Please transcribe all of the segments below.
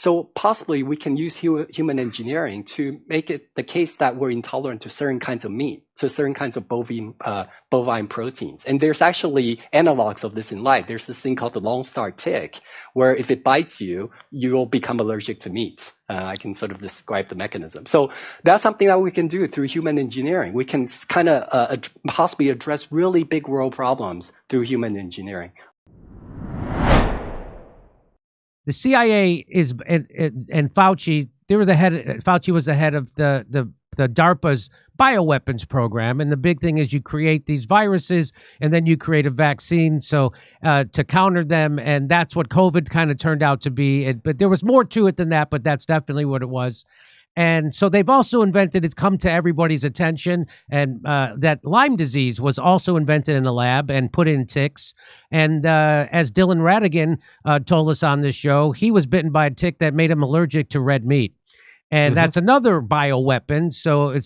So possibly we can use human engineering to make it the case that we're intolerant to certain kinds of meat, to certain kinds of bovine proteins. And there's actually analogs of this in life. There's this thing called the Lone Star tick, where if it bites you, you'll become allergic to meat. I can sort of describe the mechanism. So that's something that we can do through human engineering. We can kind of possibly address really big world problems through human engineering. The CIA is and Fauci. They were the head. Fauci was the head of the DARPA's bioweapons program, and the big thing is you create these viruses, and then you create a vaccine so to counter them, and that's what COVID kind of turned out to be. But there was more to it than that, but that's definitely what it was. And so they've also invented, it's come to everybody's attention, and that Lyme disease was also invented in a lab and put in ticks. And as Dylan Radigan told us on this show, he was bitten by a tick that made him allergic to red meat. And that's another bioweapon. So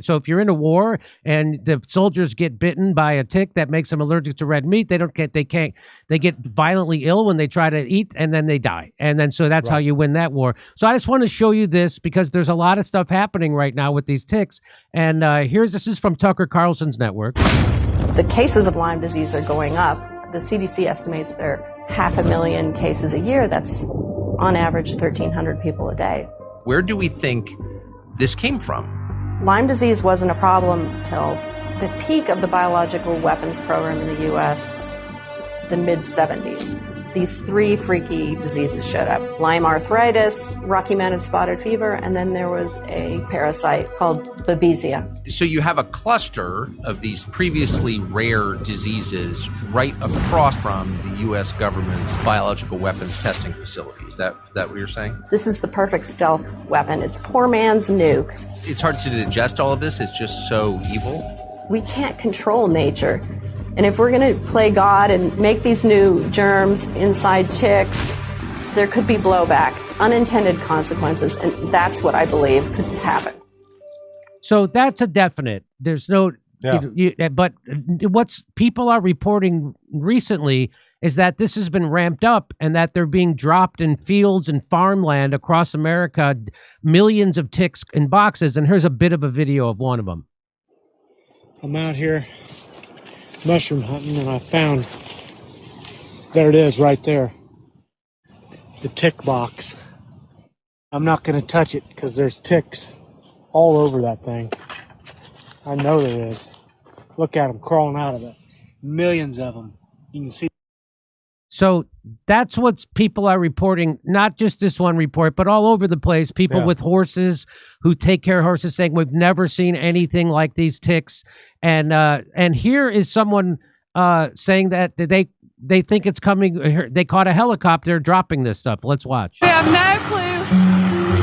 so if you're in a war and the soldiers get bitten by a tick that makes them allergic to red meat, they get violently ill when they try to eat, and then they die. And then so that's how you win that war. So I just want to show you this because there's a lot of stuff happening right now with these ticks. And this is from Tucker Carlson's network. The cases of Lyme disease are going up. The CDC estimates there are 500,000 cases a year. That's on average 1,300 people a day. Where do we think this came from? Lyme disease wasn't a problem till the peak of the biological weapons program in the U.S., the mid-'70s. These three freaky diseases showed up. Lyme arthritis, Rocky Mountain spotted fever, and then there was a parasite called Babesia. So you have a cluster of these previously rare diseases right across from the U.S. government's biological weapons testing facility. Is that what you're saying? This is the perfect stealth weapon. It's poor man's nuke. It's hard to digest all of this. It's just so evil. We can't control nature. And if we're going to play God and make these new germs inside ticks, there could be blowback, unintended consequences, and that's what I believe could happen. So that's a definite. There's no, but what's people are reporting recently is that this has been ramped up and that they're being dropped in fields and farmland across America, millions of ticks in boxes. And here's a bit of a video of one of them. I'm out here mushroom hunting, and I found, there it is right there, the tick box. I'm not going to touch it because there's ticks all over that thing. I know there is. Look at them crawling out of it. Millions of them. You can see. So that's what people are reporting, not just this one report, but all over the place. People with horses who take care of horses saying we've never seen anything like these ticks. And here is someone saying that they think it's coming. They caught a helicopter dropping this stuff. Let's watch. We have no clue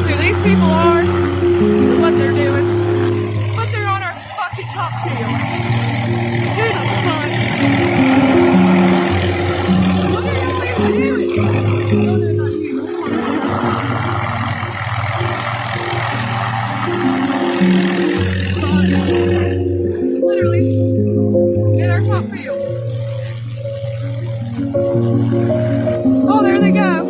who these people are, or what they're doing, but they're on our fucking top field. Who the fuck? What are y'all even doing? No, not you. Literally in our top field. Oh, there they go.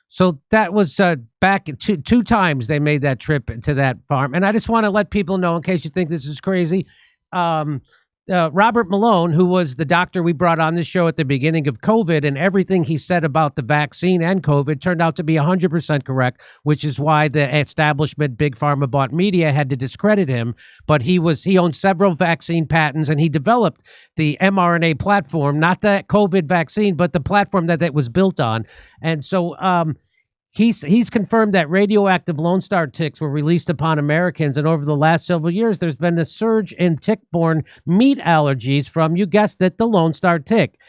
So that was back two times they made that trip to that farm. And I just want to let people know, in case you think this is crazy, Robert Malone, who was the doctor we brought on this show at the beginning of COVID, and everything he said about the vaccine and COVID turned out to be 100% correct, which is why the establishment Big Pharma bought media had to discredit him. But he owned several vaccine patents, and he developed the mRNA platform, not the COVID vaccine, but the platform that was built on. And so He's confirmed that radioactive Lone Star ticks were released upon Americans, and over the last several years, there's been a surge in tick-borne meat allergies from, you guessed it, the Lone Star tick.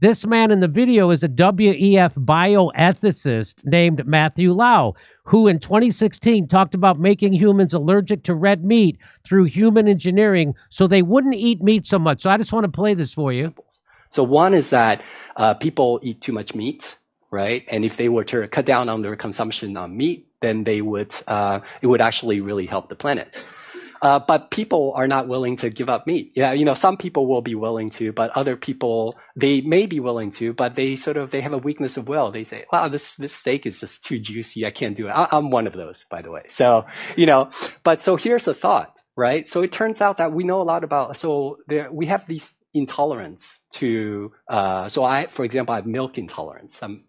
This man in the video is a WEF bioethicist named Matthew Liao, who in 2016 talked about making humans allergic to red meat through human engineering so they wouldn't eat meat so much. So I just want to play this for you. So one is that people eat too much meat. Right, and if they were to cut down on their consumption on meat, then it would actually really help the planet. But people are not willing to give up meat. Yeah, some people will be willing to, but other people, they may be willing to, but they have a weakness of will. They say, wow, this steak is just too juicy. I can't do it. I'm one of those, by the way. So, but so here's the thought, right? So it turns out that we know a lot about, we have these intolerance to, for example, I have milk intolerance. And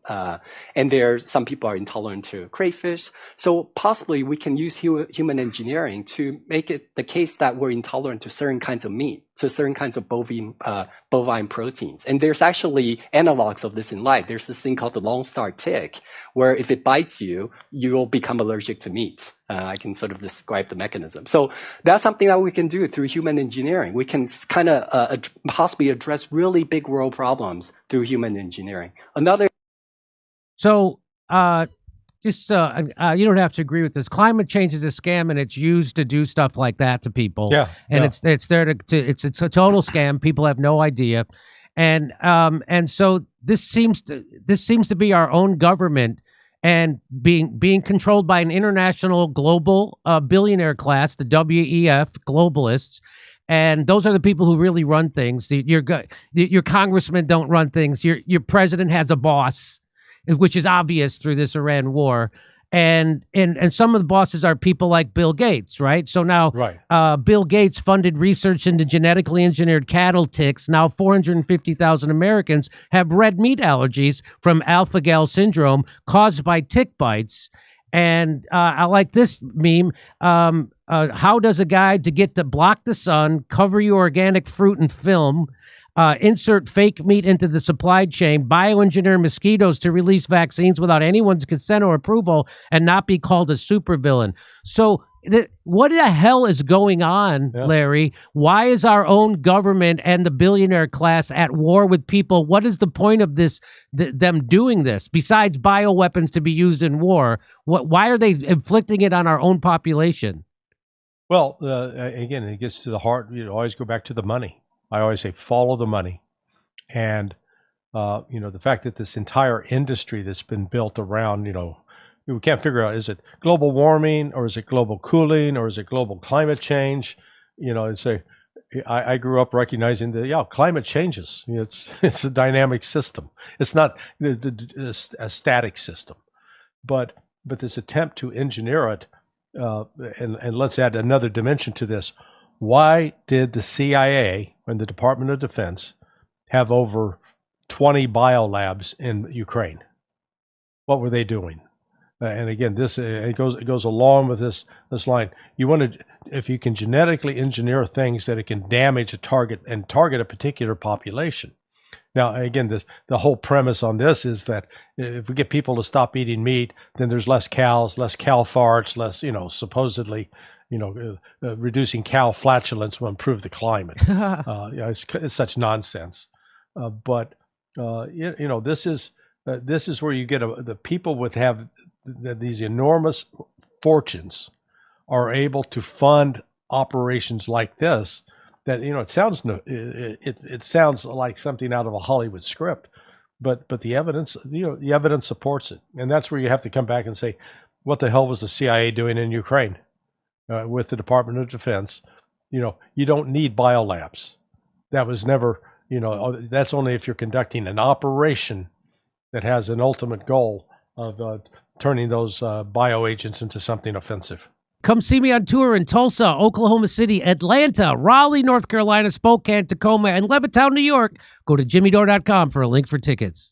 some people are intolerant to crayfish. So possibly we can use human engineering to make it the case that we're intolerant to certain kinds of meat, to certain kinds of bovine proteins. And there's actually analogs of this in life. There's this thing called the Lone Star tick, where if it bites you, you'll become allergic to meat. I can sort of describe the mechanism. So that's something that we can do through human engineering. We can kind of possibly address really big world problems through human engineering. So, you don't have to agree with this. Climate change is a scam, and it's used to do stuff like that to people. Yeah, and it's there it's a total scam. People have no idea, and so this seems to be our own government and being controlled by an international global billionaire class, the WEF globalists. And those are the people who really run things. Your congressmen don't run things. Your president has a boss, which is obvious through this Iran war. And some of the bosses are people like Bill Gates, right? So now Bill Gates funded research into genetically engineered cattle ticks. Now 450,000 Americans have red meat allergies from alpha-gal syndrome caused by tick bites. And I like this meme. How does a guy to block the sun, cover your organic fruit in film, insert fake meat into the supply chain, bioengineer mosquitoes to release vaccines without anyone's consent or approval, and not be called a supervillain? So what the hell is going on, Larry? Why is our own government and the billionaire class at war with people? What is the point of this, them doing this, besides bioweapons to be used in war? Why are they inflicting it on our own population? Well, again, it gets to the heart. You always go back to the money. I always say, follow the money. And, the fact that this entire industry that's been built around, we can't figure out, is it global warming, or is it global cooling, or is it global climate change? I grew up recognizing that, climate changes. It's a dynamic system. It's not a static system. But this attempt to engineer it, and let's add another dimension to this. Why did the CIA and the Department of Defense have over 20 biolabs in Ukraine? What were they doing? And again, it goes along with this line. If you can genetically engineer things that it can damage a target and target a particular population. Now, again, the whole premise on this is that if we get people to stop eating meat, then there's less cows, less cow farts, less, supposedly, reducing cow flatulence will improve the climate. It's such nonsense. But this is where you get the people have these enormous fortunes are able to fund operations like this. That it sounds like something out of a Hollywood script, but the evidence supports it, and that's where you have to come back and say, what the hell was the CIA doing in Ukraine with the Department of Defense? You don't need biolabs. That was never, that's only if you're conducting an operation that has an ultimate goal of turning those bioagents into something offensive. Come see me on tour in Tulsa, Oklahoma City, Atlanta, Raleigh, North Carolina, Spokane, Tacoma, and Levittown, New York. Go to jimmydore.com for a link for tickets.